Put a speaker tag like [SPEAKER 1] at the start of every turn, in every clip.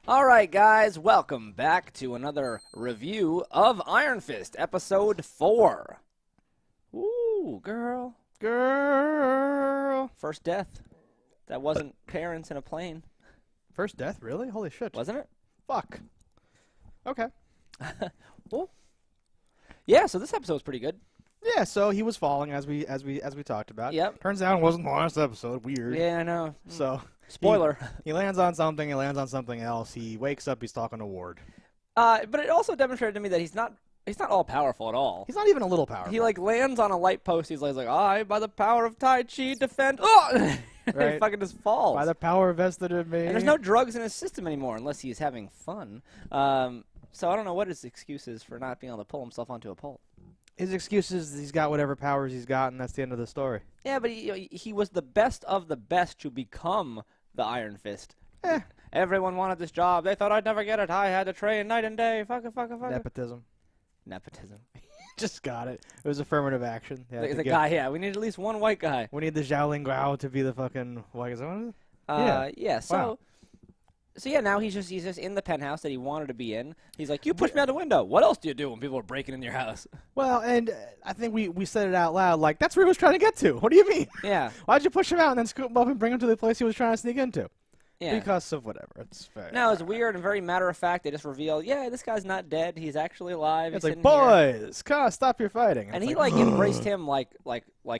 [SPEAKER 1] All right, guys, welcome back to another review of Iron Fist, episode 4. Ooh, girl.
[SPEAKER 2] Girl.
[SPEAKER 1] First death. That wasn't parents in a plane,
[SPEAKER 2] First death, really? Holy shit.
[SPEAKER 1] wasn't it?
[SPEAKER 2] Fuck. Okay.
[SPEAKER 1] Well, yeah, so this episode's pretty good.
[SPEAKER 2] Yeah, so he was falling as we talked about.
[SPEAKER 1] Yep.
[SPEAKER 2] Turns out it wasn't the last episode. Weird.
[SPEAKER 1] Yeah, I know.
[SPEAKER 2] So
[SPEAKER 1] Spoiler.
[SPEAKER 2] he lands on something, he lands on something else. He wakes up, he's talking to Ward.
[SPEAKER 1] But it also demonstrated to me that he's not all powerful at all.
[SPEAKER 2] He's not even a little powerful.
[SPEAKER 1] He like lands on a light post. He's like, I, by the power of Tai Chi, defend. Oh! He
[SPEAKER 2] Right.
[SPEAKER 1] fucking just falls.
[SPEAKER 2] By the power vested in me.
[SPEAKER 1] And there's no drugs in his system anymore unless he's having fun. So I don't know what his excuse is for not being able to pull himself onto a pole.
[SPEAKER 2] His excuse is he's got whatever powers he's got, and that's the end of the story.
[SPEAKER 1] Yeah, but he was the best of the best to become the Iron Fist. Everyone wanted this job. They thought I'd never get it. I had to train night and day. Fuck it.
[SPEAKER 2] Nepotism.
[SPEAKER 1] Nepotism.
[SPEAKER 2] Just got it. It was affirmative action. Yeah,
[SPEAKER 1] The guy, yeah. We need at least one white guy.
[SPEAKER 2] We need the Xiaoling Guao to be the fucking... What is it?
[SPEAKER 1] Yeah. So,
[SPEAKER 2] Wow.
[SPEAKER 1] so yeah. Now he's just in the penthouse that he wanted to be in. He's like, you pushed me out the window. What else do you do when people are breaking in your house?
[SPEAKER 2] Well, and I think we said it out loud, like, that's where he was trying to get to. What do you mean?
[SPEAKER 1] Yeah.
[SPEAKER 2] Why'd you push him out and then scoop him up and bring him to the place he was trying to sneak into?
[SPEAKER 1] Yeah.
[SPEAKER 2] Because of whatever. It's fair.
[SPEAKER 1] No, it's weird and very matter of fact. They just reveal, yeah, this guy's not dead. He's actually alive.
[SPEAKER 2] It's
[SPEAKER 1] He's
[SPEAKER 2] like,
[SPEAKER 1] sitting here.
[SPEAKER 2] boys, come stop your fighting.
[SPEAKER 1] And
[SPEAKER 2] it's
[SPEAKER 1] he like embraced him like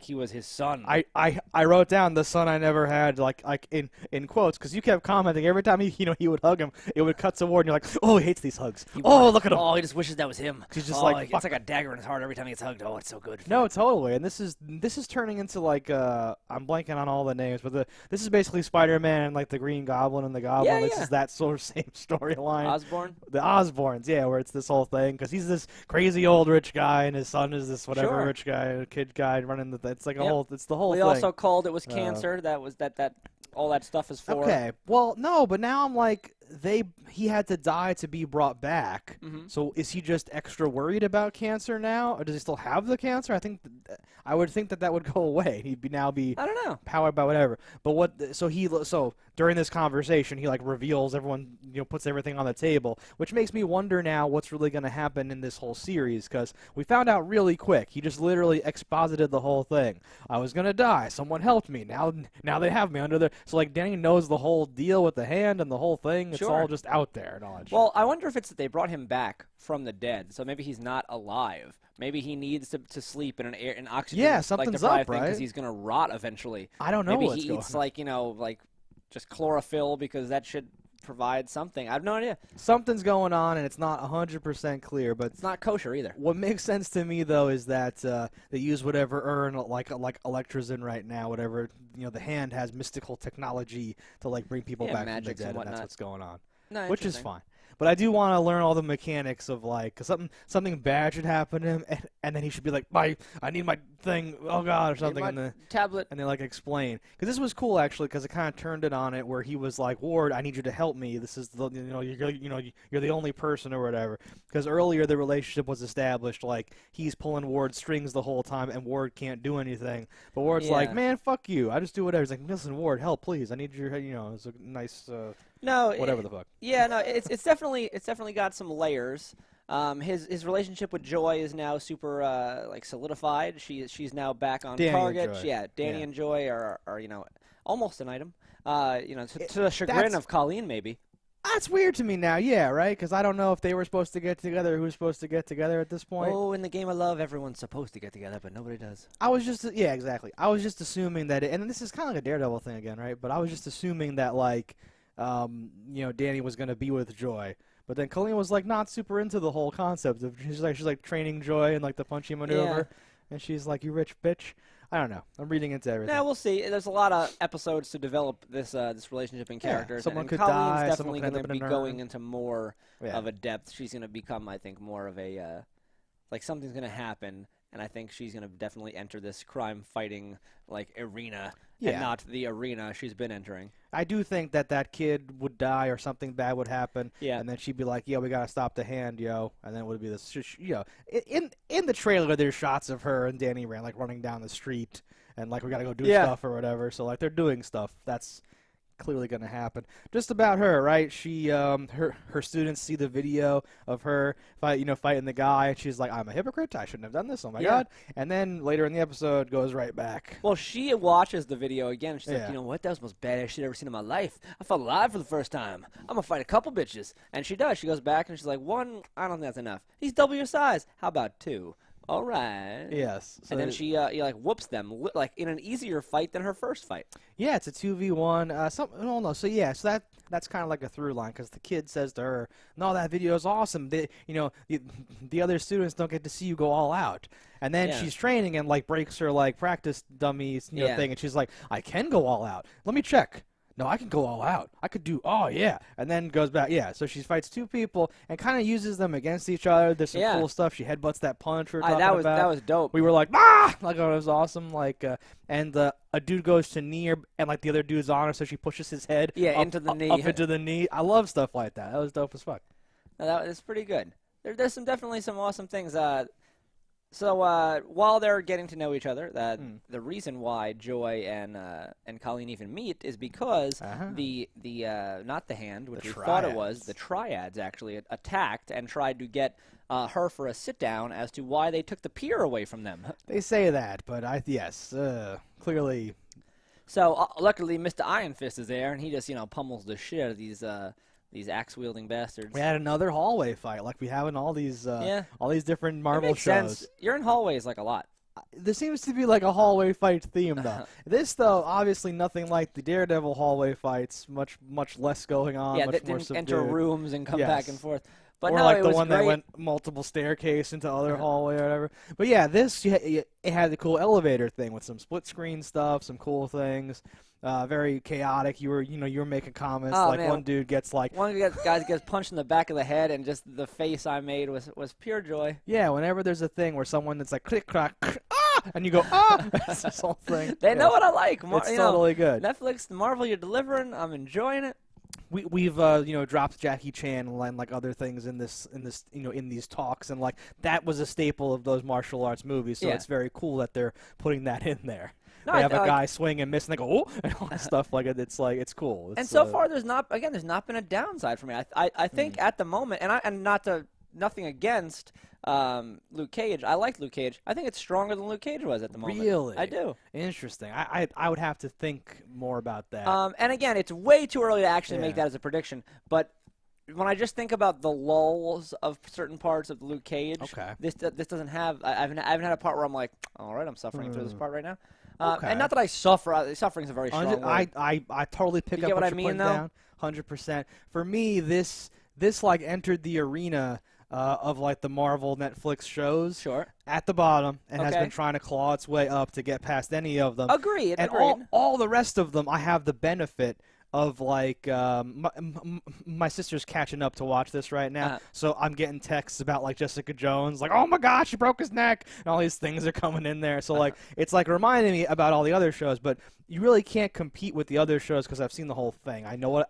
[SPEAKER 1] he was his son.
[SPEAKER 2] I wrote down the son I never had, like in quotes, because you kept commenting every time he would hug him, it would cut to Ward, and you're like, oh, he hates these hugs. Look at him.
[SPEAKER 1] Oh, he just wishes that was him.
[SPEAKER 2] He's just
[SPEAKER 1] like,
[SPEAKER 2] fuck.
[SPEAKER 1] it's like a dagger in his heart every time he gets hugged. Oh, it's so good.
[SPEAKER 2] No, totally. And this is turning into like I'm blanking on all the names, but this is basically Spider-Man and like the Green Goblin and the Goblin.
[SPEAKER 1] Yeah,
[SPEAKER 2] This
[SPEAKER 1] yeah.
[SPEAKER 2] is that sort of same storyline.
[SPEAKER 1] Osborn.
[SPEAKER 2] The Osborns, yeah, where it's this whole thing because he's this crazy old rich guy and his son is this whatever
[SPEAKER 1] Sure.
[SPEAKER 2] rich guy, kid guy running the. It's like a
[SPEAKER 1] Yep.
[SPEAKER 2] whole. It's the whole
[SPEAKER 1] We
[SPEAKER 2] thing.
[SPEAKER 1] also called it was cancer. That was that all that stuff is for.
[SPEAKER 2] Okay, well, no, but now I'm like he had to die to be brought back.
[SPEAKER 1] Mhm.
[SPEAKER 2] So is he just extra worried about cancer now, or does he still have the cancer? I would think that would go away. He'd now be
[SPEAKER 1] I don't know.
[SPEAKER 2] powered by whatever. But so during this conversation, he like reveals everyone, puts everything on the table, which makes me wonder now what's really going to happen in this whole series because we found out really quick. He just literally exposited the whole thing. I was going to die. Someone helped me. Now they have me under their. So like Danny knows the whole deal with the hand and the whole thing. It's
[SPEAKER 1] Sure.
[SPEAKER 2] all just out there. Knowledge.
[SPEAKER 1] Well, I wonder if it's that they brought him back from the dead, so maybe he's not alive. Maybe he needs to sleep in an oxygen.
[SPEAKER 2] Yeah, something's up,
[SPEAKER 1] because
[SPEAKER 2] right?
[SPEAKER 1] he's gonna rot eventually.
[SPEAKER 2] I don't know
[SPEAKER 1] Maybe
[SPEAKER 2] what's
[SPEAKER 1] he
[SPEAKER 2] going
[SPEAKER 1] eats
[SPEAKER 2] on.
[SPEAKER 1] like just chlorophyll because that should provide something. I have no idea.
[SPEAKER 2] Something's going on, and it's not 100% clear, but
[SPEAKER 1] It's not kosher either.
[SPEAKER 2] what makes sense to me though is that they use whatever urn like Electra's in right now, whatever the hand has mystical technology to like bring people
[SPEAKER 1] Yeah,
[SPEAKER 2] back from the
[SPEAKER 1] magics and
[SPEAKER 2] dead, and that's
[SPEAKER 1] whatnot.
[SPEAKER 2] what's going on,
[SPEAKER 1] No,
[SPEAKER 2] which is
[SPEAKER 1] interesting.
[SPEAKER 2] fine. But I do want to learn all the mechanics of like 'cause something bad should happen to him, and then he should be like, I need my thing, oh god, or something,
[SPEAKER 1] My
[SPEAKER 2] and
[SPEAKER 1] tablet.
[SPEAKER 2] they like explain because this was cool actually because it kind of turned it on it where he was like, Ward, I need you to help me. This is the you're the only person or whatever. Because earlier the relationship was established like he's pulling Ward's strings the whole time and Ward can't do anything. But Ward's like,
[SPEAKER 1] Yeah.
[SPEAKER 2] man, fuck you. I just do whatever. He's like, listen, Ward, help, please. I need your it's a nice
[SPEAKER 1] No,
[SPEAKER 2] whatever the fuck.
[SPEAKER 1] Yeah, no, it's definitely got some layers. His relationship with Joy is now super like solidified. She's now back on
[SPEAKER 2] Danny and
[SPEAKER 1] target.
[SPEAKER 2] Joy.
[SPEAKER 1] Yeah, Danny
[SPEAKER 2] Yeah.
[SPEAKER 1] and Joy are almost an item. To the chagrin
[SPEAKER 2] that's-
[SPEAKER 1] of Colleen maybe.
[SPEAKER 2] That's weird to me now, yeah, right? Because I don't know if they were supposed to get together, who's supposed to get together at this point.
[SPEAKER 1] Oh, in the game of love, everyone's supposed to get together, but nobody does.
[SPEAKER 2] I was just yeah, exactly. I was just assuming that, and this is kind of like a Daredevil thing again, right? But I was just assuming that like, Danny was gonna be with Joy, but then Colleen was like not super into the whole concept of she's like training Joy and like the punchy maneuver, and she's like, you rich bitch. I don't know. I'm reading into everything.
[SPEAKER 1] Yeah, we'll see. There's a lot of episodes to develop this relationship and
[SPEAKER 2] Yeah,
[SPEAKER 1] characters.
[SPEAKER 2] someone
[SPEAKER 1] and
[SPEAKER 2] could
[SPEAKER 1] Colleen's
[SPEAKER 2] die, someone
[SPEAKER 1] definitely
[SPEAKER 2] could end
[SPEAKER 1] going
[SPEAKER 2] up
[SPEAKER 1] to
[SPEAKER 2] in
[SPEAKER 1] be
[SPEAKER 2] an
[SPEAKER 1] going
[SPEAKER 2] urn.
[SPEAKER 1] into more
[SPEAKER 2] Yeah.
[SPEAKER 1] of a depth. She's going to become, I think, more of a like something's going to happen, and I think she's going to definitely enter this crime-fighting like arena,
[SPEAKER 2] Yeah.
[SPEAKER 1] and not the arena she's been entering.
[SPEAKER 2] I do think that kid would die or something bad would happen,
[SPEAKER 1] Yeah.
[SPEAKER 2] and then she'd be like, "Yo, we gotta stop the hand, yo," and then it would be this, in the trailer, there's shots of her and Danny Rand like running down the street, and like we gotta go do
[SPEAKER 1] Yeah.
[SPEAKER 2] stuff or whatever. So like they're doing stuff. That's clearly going to happen. Just about her, right? She, her students see the video of her fighting the guy, and she's like, "I'm a hypocrite. I shouldn't have done this. Oh my god!" And then later in the episode, goes right back.
[SPEAKER 1] Well, she watches the video again. And she's like,
[SPEAKER 2] Yeah.
[SPEAKER 1] "You know what? That was the most badass shit I've ever seen in my life. I felt alive for the first time. I'm gonna fight a couple bitches." And she does. She goes back and she's like, "1, I don't think that's enough. He's double your size. How about 2? All right."
[SPEAKER 2] Yes. So
[SPEAKER 1] And then she like whoops them like in an easier fight than her first fight.
[SPEAKER 2] yeah, it's a 2v1. No. So yeah, so that's kind of like a through line because the kid says to her, "No, that video is awesome. The other students don't get to see you go all out." And then
[SPEAKER 1] Yeah.
[SPEAKER 2] she's training and like breaks her like practice dummies
[SPEAKER 1] Yeah.
[SPEAKER 2] thing, and she's like, "I can go all out. Let me check." No, I can go all out. I could do, oh, yeah. And then goes back, yeah. So she fights 2 people and kind of uses them against each other. There's some
[SPEAKER 1] Yeah.
[SPEAKER 2] cool stuff. She headbutts that punch we were talking
[SPEAKER 1] That
[SPEAKER 2] about.
[SPEAKER 1] was dope.
[SPEAKER 2] We were like, ah! Like, oh, it was awesome. Like, and a dude goes to knee her, and, like, the other dude's on her, so she pushes his head up,
[SPEAKER 1] into the knee.
[SPEAKER 2] up into the knee. I love stuff like that. That was dope as fuck.
[SPEAKER 1] No, that was pretty good. There's definitely some awesome things. So while they're getting to know each other, the reason why Joy and Colleen even meet is because the not the Hand, which we thought it was, the Triads actually attacked and tried to get her for a sit down as to why they took the pier away from them.
[SPEAKER 2] They say that, but clearly.
[SPEAKER 1] So luckily, Mr. Iron Fist is there, and he just pummels the shit out of these axe-wielding bastards.
[SPEAKER 2] We had another hallway fight, like we have in all these different Marvel
[SPEAKER 1] makes
[SPEAKER 2] shows.
[SPEAKER 1] sense. You're in hallways like a lot.
[SPEAKER 2] There seems to be like a hallway fight theme, though. This, though, obviously nothing like the Daredevil hallway fights. Much less going on.
[SPEAKER 1] Yeah,
[SPEAKER 2] much
[SPEAKER 1] that
[SPEAKER 2] more
[SPEAKER 1] didn't
[SPEAKER 2] subdued.
[SPEAKER 1] enter rooms and come back and forth. But
[SPEAKER 2] or
[SPEAKER 1] no,
[SPEAKER 2] like
[SPEAKER 1] it
[SPEAKER 2] the
[SPEAKER 1] was
[SPEAKER 2] one
[SPEAKER 1] great.
[SPEAKER 2] that went multiple staircase into other hallway or whatever. But yeah, this it had the cool elevator thing with some split screen stuff, some cool things. Very chaotic. You were making comments like
[SPEAKER 1] man.
[SPEAKER 2] one dude gets like
[SPEAKER 1] One guy gets punched in the back of the head, and just the face I made was pure joy.
[SPEAKER 2] yeah. Whenever there's a thing where someone that's like click crack ah, and you go ah, it's this whole thing.
[SPEAKER 1] They know what I like.
[SPEAKER 2] It's totally good.
[SPEAKER 1] Netflix, Marvel, you're delivering. I'm enjoying it.
[SPEAKER 2] We've dropped Jackie Chan and like other things in these talks, and like that was a staple of those martial arts movies. So
[SPEAKER 1] Yeah.
[SPEAKER 2] it's very cool that they're putting that in there.
[SPEAKER 1] No,
[SPEAKER 2] They have a guy swing and miss, and they go oh, and all that stuff like it. It's like it's cool.
[SPEAKER 1] And so far, there's not been a downside for me. I think at the moment, nothing against Luke Cage. I like Luke Cage. I think it's stronger than Luke Cage was at the moment.
[SPEAKER 2] Really?
[SPEAKER 1] I do.
[SPEAKER 2] Interesting. I would have to think more about that.
[SPEAKER 1] And again, it's way too early to actually make that as a prediction. But when I just think about the lulls of certain parts of Luke Cage, this doesn't have. I haven't had a part where I'm like, all right, I'm suffering through this part right now. And not that I suffer. Suffering is a very strong word.
[SPEAKER 2] I totally pick up
[SPEAKER 1] get what I
[SPEAKER 2] you're
[SPEAKER 1] mean,
[SPEAKER 2] putting
[SPEAKER 1] though?
[SPEAKER 2] down. 100%. For me, this like entered the arena of like the Marvel Netflix shows.
[SPEAKER 1] Sure.
[SPEAKER 2] At the bottom and has
[SPEAKER 1] Okay.
[SPEAKER 2] been trying to claw its way up to get past any of them.
[SPEAKER 1] Agreed.
[SPEAKER 2] And all the rest of them, I have the benefit of like my sister's catching up to watch this right now, so I'm getting texts about like Jessica Jones, like oh my gosh, she broke his neck, and all these things are coming in there. So like it's like reminding me about all the other shows, but you really can't compete with the other shows because I've seen the whole thing. I know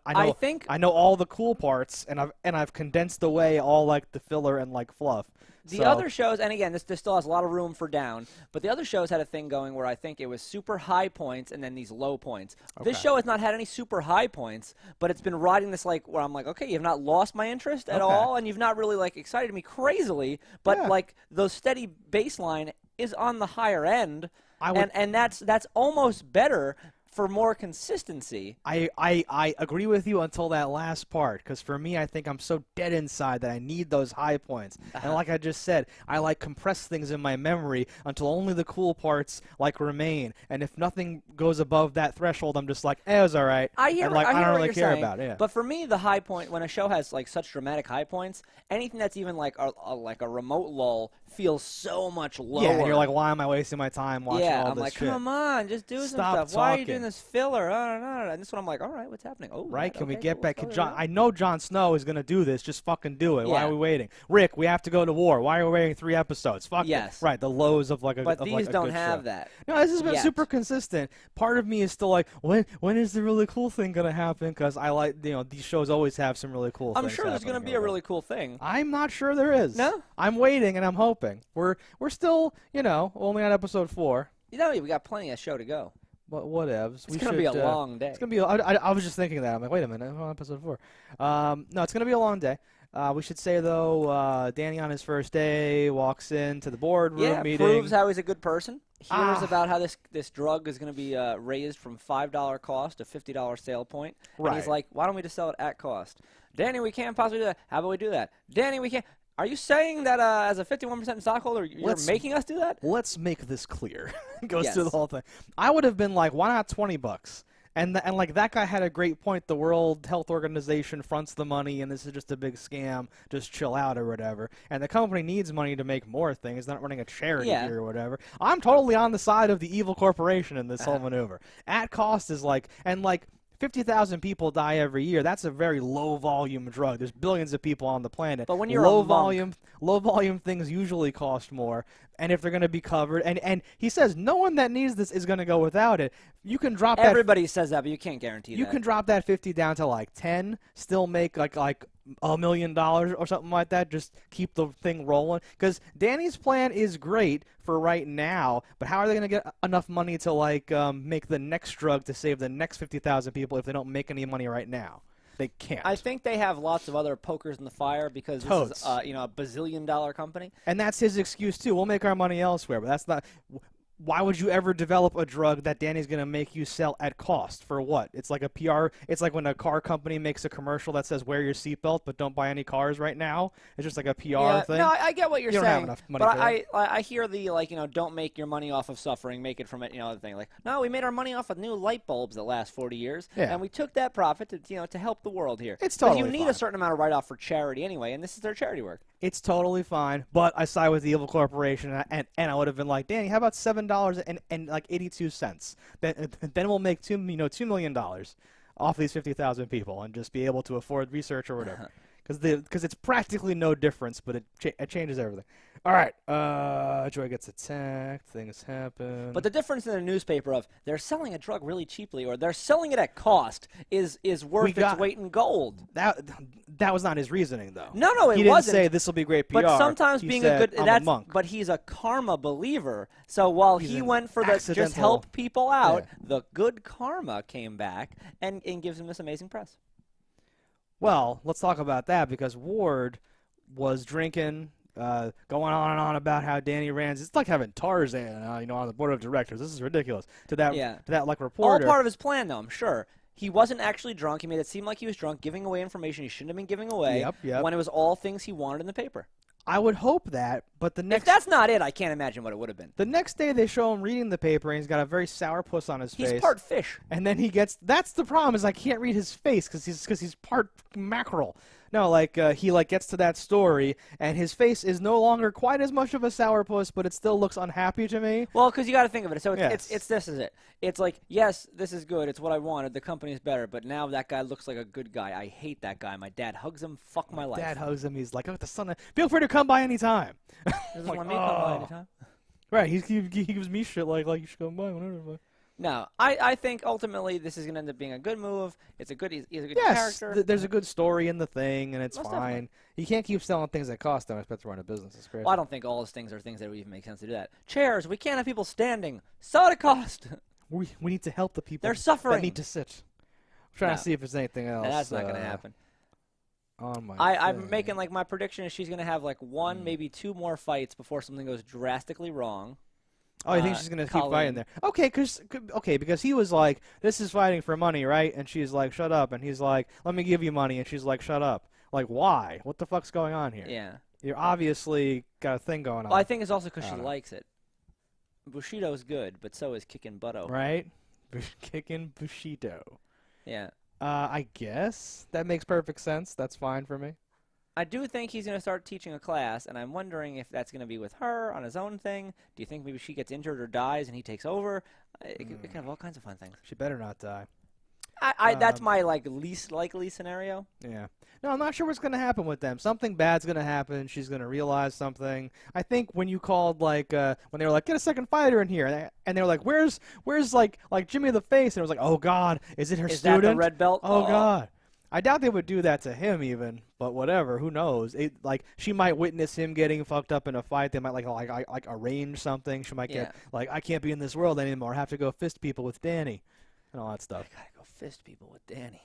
[SPEAKER 2] all the cool parts, and I've condensed away all like the filler and like fluff.
[SPEAKER 1] The other shows, and again, this still has a lot of room for down, but the other shows had a thing going where I think it was super high points and then these low points. This show has not had any super high points, but it's been riding this like where I'm like, okay, you've not lost my interest at all, and you've not really like excited me crazily, but like the steady baseline is on the higher end, and that's almost better for more consistency.
[SPEAKER 2] I agree with you until that last part, because for me, I think I'm so dead inside that I need those high points. And like I just said, I like compress things in my memory until only the cool parts like remain. And if nothing goes above that threshold, I'm just like, it was all right.
[SPEAKER 1] I hear
[SPEAKER 2] I don't
[SPEAKER 1] what
[SPEAKER 2] really
[SPEAKER 1] you're
[SPEAKER 2] care
[SPEAKER 1] saying,
[SPEAKER 2] about it. Yeah.
[SPEAKER 1] But for me, the high point when a show has like such dramatic high points, anything that's even like a remote lull feels so much lower.
[SPEAKER 2] Yeah, and you're like, why am I wasting my time watching all
[SPEAKER 1] I'm
[SPEAKER 2] this
[SPEAKER 1] like,
[SPEAKER 2] shit?
[SPEAKER 1] come on, just do some
[SPEAKER 2] Stop
[SPEAKER 1] stuff. Why are you
[SPEAKER 2] talking.
[SPEAKER 1] doing this filler? And this one, I'm like, all right, what's happening? Oh,
[SPEAKER 2] Right? Can we
[SPEAKER 1] okay,
[SPEAKER 2] get
[SPEAKER 1] cool,
[SPEAKER 2] back?
[SPEAKER 1] let's go
[SPEAKER 2] John,
[SPEAKER 1] there.
[SPEAKER 2] I know Jon Snow is going to do this. Just fucking do it. Why
[SPEAKER 1] Yeah.
[SPEAKER 2] are we waiting? Rick, we have to go to war. Why are we waiting 3 episodes? Fuck it.
[SPEAKER 1] Yes.
[SPEAKER 2] Right, the lows of like a
[SPEAKER 1] But
[SPEAKER 2] of
[SPEAKER 1] these
[SPEAKER 2] like a
[SPEAKER 1] don't
[SPEAKER 2] good
[SPEAKER 1] have
[SPEAKER 2] show.
[SPEAKER 1] that.
[SPEAKER 2] No, this has been
[SPEAKER 1] yet.
[SPEAKER 2] super consistent. Part of me is still like, when is the really cool thing going to happen? Because I like, these shows always have some really cool
[SPEAKER 1] I'm
[SPEAKER 2] things
[SPEAKER 1] sure there's going to
[SPEAKER 2] happening
[SPEAKER 1] be a
[SPEAKER 2] over
[SPEAKER 1] really cool thing.
[SPEAKER 2] I'm not sure there is.
[SPEAKER 1] No?
[SPEAKER 2] I'm waiting and I'm hoping. We're still, only on episode 4.
[SPEAKER 1] We got plenty of show to go.
[SPEAKER 2] But whatevs.
[SPEAKER 1] It's gonna be a long day.
[SPEAKER 2] It's gonna be. I was just thinking that. I'm like, wait a minute. I'm on episode 4. No, it's gonna be a long day. We should say though, Danny on his first day walks into the boardroom meeting.
[SPEAKER 1] Proves how he's a good person. Hears about how this drug is going to be raised from $5 cost to $50 sale point.
[SPEAKER 2] Right.
[SPEAKER 1] And he's like, why don't we just sell it at cost? Danny, we can't possibly do that. How about we do that? Danny, we can't. Are you saying that as a 51% stockholder, you're making us do that?
[SPEAKER 2] Let's make this clear. Goes
[SPEAKER 1] Yes.
[SPEAKER 2] through the whole thing. I would have been like, why not $20? And like that guy had a great point. The World Health Organization fronts the money, and this is just a big scam. Just chill out or whatever. And the company needs money to make more things. They're not running a charity here or whatever. I'm totally on the side of the evil corporation in this whole maneuver. At cost is like, and like 50,000 people die every year. That's a very low volume drug. There's billions of people on the planet.
[SPEAKER 1] But when you're
[SPEAKER 2] low volume things usually cost more. And if they're going to be covered, and he says no one that needs this is going to go without it. You can drop that.
[SPEAKER 1] Everybody says that, but you can't guarantee that.
[SPEAKER 2] You can drop that 50 down to like 10, still make like $1 million or something like that. Just keep the thing rolling. Because Danny's plan is great for right now, but how are they going to get enough money to like make the next drug to save the next 50,000 people if they don't make any money right now? They can't.
[SPEAKER 1] I think they have lots of other pokers in the fire because this is a bazillion-dollar company.
[SPEAKER 2] And that's his excuse too. We'll make our money elsewhere, but that's not. Why would you ever develop a drug that Danny's going to make you sell at cost? For what? It's like a PR. It's like when a car company makes a commercial that says wear your seatbelt, but don't buy any cars right now. It's just like a PR thing.
[SPEAKER 1] No, I get what you're
[SPEAKER 2] You
[SPEAKER 1] saying.
[SPEAKER 2] don't have enough money
[SPEAKER 1] but
[SPEAKER 2] for that.
[SPEAKER 1] I hear the don't make your money off of suffering, make it from it, the thing. Like, no, we made our money off of new light bulbs that last 40 years, and we took that profit to help the world here.
[SPEAKER 2] It's totally
[SPEAKER 1] But you need
[SPEAKER 2] fine.
[SPEAKER 1] a certain amount of write-off for charity anyway, and this is their charity work.
[SPEAKER 2] It's totally fine, but I side with the evil corporation, and I would have been like, Danny, how about $7 and like 82 cents? Then we'll make $2 million off these 50,000 people and just be able to afford research or whatever. Because it's practically no difference, but it changes everything. All right, Joy gets attacked. Things happen.
[SPEAKER 1] But the difference in the newspaper of they're selling a drug really cheaply or they're selling it at cost is worth its weight in gold.
[SPEAKER 2] That was not his reasoning, though.
[SPEAKER 1] No,
[SPEAKER 2] he
[SPEAKER 1] it wasn't.
[SPEAKER 2] He didn't say this will be great PR.
[SPEAKER 1] But sometimes
[SPEAKER 2] he
[SPEAKER 1] being
[SPEAKER 2] said,
[SPEAKER 1] a good
[SPEAKER 2] monk.
[SPEAKER 1] But he's a karma believer. So while he went for the just help people out, the good karma came back and gives him this amazing press.
[SPEAKER 2] Well, let's talk about that because Ward was drinking, going on and on about how Danny Rand's. It's like having Tarzan, on the board of directors. This is ridiculous. To that like reporter.
[SPEAKER 1] All part of his plan, though. I'm sure he wasn't actually drunk. He made it seem like he was drunk, giving away information he shouldn't have been giving away.
[SPEAKER 2] Yep.
[SPEAKER 1] When it was all things he wanted in the paper.
[SPEAKER 2] I would hope that, but
[SPEAKER 1] if that's not it, I can't imagine what it would have been.
[SPEAKER 2] The next day they show him reading the paper, and he's got a very sour puss on his face.
[SPEAKER 1] He's part fish.
[SPEAKER 2] And then that's the problem, is I can't read his face because he's part mackerel. No, he gets to that story, and his face is no longer quite as much of a sourpuss, but it still looks unhappy to me.
[SPEAKER 1] Well, because you got to think of it. So it's this is it. It's like, yes, this is good. It's what I wanted. The company's better, but now that guy looks like a good guy. I hate that guy. My dad hugs him. Fuck my life.
[SPEAKER 2] Dad hugs him. He's like, oh, the son of. Feel free to come by anytime.
[SPEAKER 1] Doesn't want me to come by anytime.
[SPEAKER 2] Right. He gives me shit like you should come by whenever.
[SPEAKER 1] No, I think ultimately this is going to end up being a good move. He's a good character.
[SPEAKER 2] There's a good story in the thing, and it's
[SPEAKER 1] Most
[SPEAKER 2] fine.
[SPEAKER 1] definitely.
[SPEAKER 2] You can't keep selling things that cost them. I expect to run a business. It's crazy.
[SPEAKER 1] Well, I don't think all those things are things that would even make sense to do that. Chairs, we can't have people standing. Sell at a cost.
[SPEAKER 2] We need to help the people
[SPEAKER 1] They're suffering.
[SPEAKER 2] that need to sit. I'm trying to see if there's anything else.
[SPEAKER 1] That's not going to happen.
[SPEAKER 2] I'm
[SPEAKER 1] making my prediction is she's going to have one, maybe two more fights before something goes drastically wrong.
[SPEAKER 2] Oh, I think she's going to keep fighting there. Okay, because he was like, this is fighting for money, right? And she's like, shut up. And he's like, let me give you money. And she's like, shut up. Like, why? What the fuck's going on here?
[SPEAKER 1] Yeah.
[SPEAKER 2] You're obviously got a thing going on.
[SPEAKER 1] Well, I think it's also because she likes it. Bushido's good, but so is Kickin' Butto.
[SPEAKER 2] Right? Kickin' Bushido.
[SPEAKER 1] Yeah.
[SPEAKER 2] I guess. That makes perfect sense. That's fine for me.
[SPEAKER 1] I do think he's going to start teaching a class, and I'm wondering if that's going to be with her on his own thing. Do you think maybe she gets injured or dies and he takes over? It can have all kinds of fun things.
[SPEAKER 2] She better not die.
[SPEAKER 1] That's my least likely scenario.
[SPEAKER 2] Yeah. No, I'm not sure what's going to happen with them. Something bad's going to happen. She's going to realize something. I think when you called, when they were like, get a second fighter in here, and they were like, where's like Jimmy the Face? And it was like, oh, God, is it her student?
[SPEAKER 1] Is that the red belt?
[SPEAKER 2] Oh, God. I doubt they would do that to him even, but whatever. Who knows? Like she might witness him getting fucked up in a fight. They might like arrange something. She might get like, I can't be in this world anymore. I have to go fist people with Danny, and all that stuff.
[SPEAKER 1] I gotta go fist people with Danny.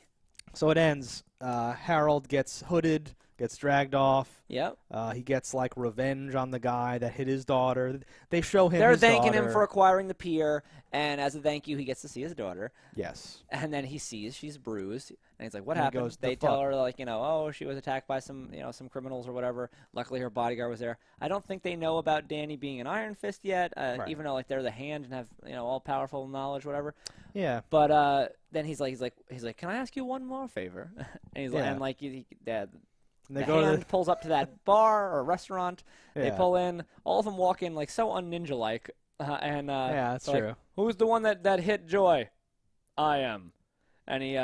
[SPEAKER 2] So it ends. Harold gets hooded, gets dragged off.
[SPEAKER 1] Yep.
[SPEAKER 2] He gets like revenge on the guy that hit his daughter. They show him.
[SPEAKER 1] They're
[SPEAKER 2] his
[SPEAKER 1] thanking him
[SPEAKER 2] daughter.
[SPEAKER 1] for acquiring the pier, and as a thank you, he gets to see his daughter.
[SPEAKER 2] Yes.
[SPEAKER 1] And then he sees she's bruised, and he's like, "What
[SPEAKER 2] And he
[SPEAKER 1] happened?"
[SPEAKER 2] goes,
[SPEAKER 1] They
[SPEAKER 2] "The
[SPEAKER 1] tell
[SPEAKER 2] fuck?"
[SPEAKER 1] her like, oh, she was attacked by some criminals or whatever. Luckily, her bodyguard was there. I don't think they know about Danny being an Iron Fist yet,
[SPEAKER 2] Right.
[SPEAKER 1] even though like they're the Hand and have all powerful knowledge, whatever.
[SPEAKER 2] Yeah.
[SPEAKER 1] But then he's like, "Can I ask you one more favor?" And he's like,
[SPEAKER 2] Yeah.
[SPEAKER 1] and like
[SPEAKER 2] And they
[SPEAKER 1] the
[SPEAKER 2] go
[SPEAKER 1] Hand
[SPEAKER 2] to
[SPEAKER 1] pulls up to that bar or restaurant. They
[SPEAKER 2] yeah.
[SPEAKER 1] pull in. All of them walk in like so un-ninja like, and
[SPEAKER 2] Yeah, that's
[SPEAKER 1] they're like,
[SPEAKER 2] true.
[SPEAKER 1] "Who's the one that hit Joy?" "I am." And he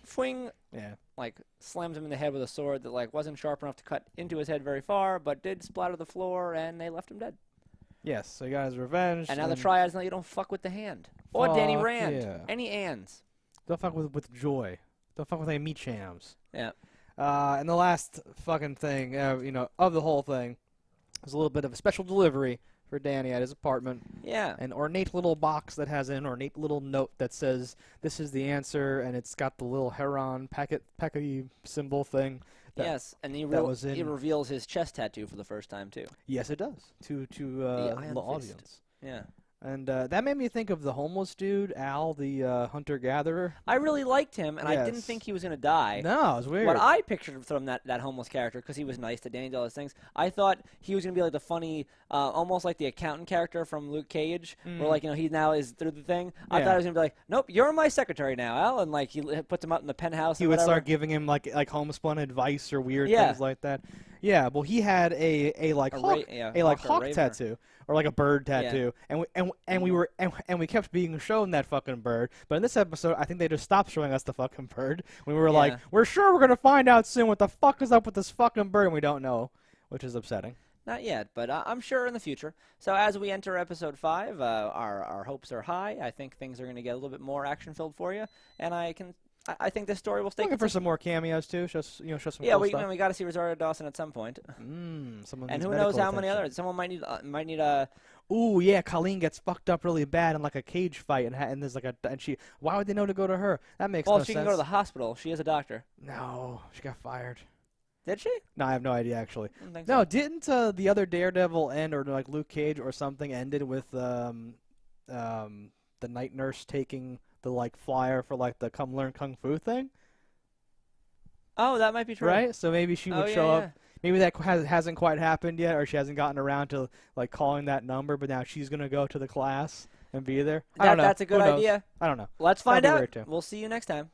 [SPEAKER 1] swing
[SPEAKER 2] Yeah.
[SPEAKER 1] like slams him in the head with a sword that like wasn't sharp enough to cut into his head very far, but did splatter the floor, and they left him dead.
[SPEAKER 2] Yes. So he got his revenge.
[SPEAKER 1] And now the triad's you don't fuck with the Hand or Danny
[SPEAKER 2] Fuck
[SPEAKER 1] Rand,
[SPEAKER 2] yeah.
[SPEAKER 1] any Ands.
[SPEAKER 2] Don't fuck with Joy. Don't fuck with any meat shams.
[SPEAKER 1] Yeah.
[SPEAKER 2] And the last fucking thing, of the whole thing, is a little bit of a special delivery for Danny at his apartment.
[SPEAKER 1] Yeah.
[SPEAKER 2] An ornate little box that has an ornate little note that says, "This is the answer," and it's got the little heron packet symbol thing.
[SPEAKER 1] Yes, and he
[SPEAKER 2] was in-
[SPEAKER 1] reveals his chest tattoo for the first time too.
[SPEAKER 2] Yes, it does. To
[SPEAKER 1] Iron
[SPEAKER 2] the
[SPEAKER 1] Fist.
[SPEAKER 2] audience.
[SPEAKER 1] Yeah.
[SPEAKER 2] And that made me think of the homeless dude, Al, the hunter-gatherer.
[SPEAKER 1] I really liked him, and I didn't
[SPEAKER 2] Yes.
[SPEAKER 1] think he was gonna die.
[SPEAKER 2] No, it was weird.
[SPEAKER 1] What I pictured from that homeless character, because he was nice to Danny, did all those things, I thought he was going to be like the funny, almost like the accountant character from Luke Cage, where like, he now is through the thing. I
[SPEAKER 2] Yeah.
[SPEAKER 1] thought he was going to be like, "Nope, you're my secretary now, Al," and like he puts him out in the penthouse
[SPEAKER 2] He
[SPEAKER 1] and
[SPEAKER 2] would
[SPEAKER 1] whatever.
[SPEAKER 2] start giving him like homespun advice or weird
[SPEAKER 1] Yeah.
[SPEAKER 2] things like that. Yeah, well, he had a like
[SPEAKER 1] A
[SPEAKER 2] hawk,
[SPEAKER 1] ra- yeah,
[SPEAKER 2] a like
[SPEAKER 1] hawk or
[SPEAKER 2] hawk
[SPEAKER 1] raven.
[SPEAKER 2] tattoo or like a bird tattoo, and we kept being shown that fucking bird. But in this episode, I think they just stopped showing us the fucking bird. We were like,
[SPEAKER 1] Yeah.
[SPEAKER 2] we're sure we're gonna find out soon what the fuck is up with this fucking bird, and we don't know, which is upsetting.
[SPEAKER 1] Not yet, but I'm sure in the future. So as we enter episode 5, our hopes are high. I think things are going to get a little bit more action-filled for you, and I think this story will stay
[SPEAKER 2] Looking for
[SPEAKER 1] consistent.
[SPEAKER 2] some more cameos too. Show some
[SPEAKER 1] Yeah,
[SPEAKER 2] cool
[SPEAKER 1] we
[SPEAKER 2] stuff.
[SPEAKER 1] got to see Rosario Dawson at some point.
[SPEAKER 2] Someone
[SPEAKER 1] And
[SPEAKER 2] needs
[SPEAKER 1] who
[SPEAKER 2] medical
[SPEAKER 1] knows how many
[SPEAKER 2] attention.
[SPEAKER 1] others. Someone might need a.
[SPEAKER 2] Ooh, yeah, Colleen gets fucked up really bad in like a cage fight, and there's like why would they know to go to her? That makes
[SPEAKER 1] Well,
[SPEAKER 2] no
[SPEAKER 1] she
[SPEAKER 2] sense.
[SPEAKER 1] can go to the hospital. She is a doctor.
[SPEAKER 2] No, she got fired.
[SPEAKER 1] Did she?
[SPEAKER 2] No, I have no idea actually.
[SPEAKER 1] I don't think
[SPEAKER 2] No,
[SPEAKER 1] so.
[SPEAKER 2] didn't the other Daredevil end, or like Luke Cage or something, ended with the night nurse taking the like flyer for like the come learn kung fu thing,
[SPEAKER 1] Oh, that might be true.
[SPEAKER 2] right? So maybe she would
[SPEAKER 1] Oh,
[SPEAKER 2] show
[SPEAKER 1] yeah,
[SPEAKER 2] up. Maybe that hasn't quite happened yet, or she hasn't gotten around to like calling that number. But now she's gonna go to the class and be there. I don't know.
[SPEAKER 1] That's a good
[SPEAKER 2] Who knows?
[SPEAKER 1] idea.
[SPEAKER 2] I don't know.
[SPEAKER 1] Let's
[SPEAKER 2] That'll
[SPEAKER 1] find
[SPEAKER 2] be
[SPEAKER 1] out.
[SPEAKER 2] weird, too.
[SPEAKER 1] We'll see you next time.